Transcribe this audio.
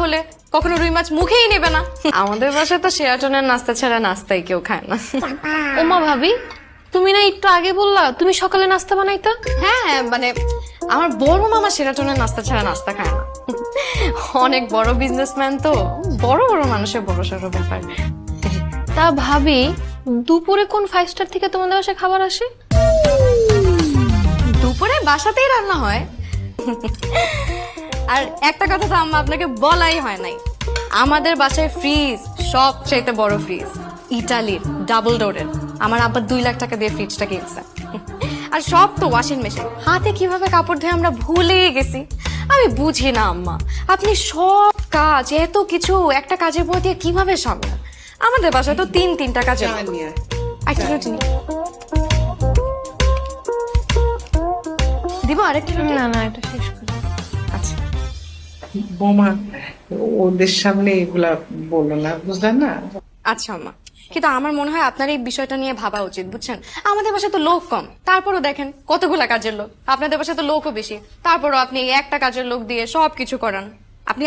হলে কখনো রুই মাছ মুখেই নেবে না। আমাদের বাসায় তো শেরাটনের নাস্তা ছাড়া নাস্তাই কেউ খায় না। ওমা ভাবি, তুমি না একটু আগে বললা তুমি সকালে নাস্তা বানাইতা? হ্যাঁ মানে আমার বড় মামা শেরাটনের নাস্তা ছাড়া নাস্তা খায় না। অনেক বড় বিজনেসম্যান তো, বড় বড় মানুষের বড় সড়ো ব্যাপার। তা ভাবি, দুপুরে কোন 5 স্টার থেকে তোমাদের বাসায় খাবার আসে? দুপুরে বাসাতেই রান্না হয়। আর একটা কথা তো আম্মা আপনাকে বলাই হয় নাই, আমাদের বাসায় ফ্রিজ সবচাইতে বড় ফ্রিজ, ইটালির ডাবল ডোরের। আমার আব্বা 2 লাখ টাকা দিয়ে ফ্রিজটা কিনছে। আর সব তো ওয়াশিং মেশিন, হাতে কিভাবে কাপড় ধুয়ে আমরা ভুলেই গেছি। আমি বুঝি না আম্মা, আপনি সব কাজ এত কিছু একটা কাজের পর দিয়ে কিভাবে সামলান। আমাদের বাসায় তো 3টা কাজ। একটা রুটি দিব, আরেকটা রুটি? না না, এটা শেষ করি। আচ্ছা বোমা, ওদের সামনে এগুলা বলো না, বুঝলেন না? আচ্ছা আম্মা, কিন্তু আমার মনে হয় আপনার এই বিষয়টা নিয়ে ভাবা উচিত, বুঝছেন? আমাদের বাসায় তো লোক কম, তারপরও দেখেন কতগুলা কাজের লোক। আপনাদের বাসায় তো লোকও বেশি, তারপরও আপনি একটা কাজের লোক দিয়ে সবকিছু করান। আপনি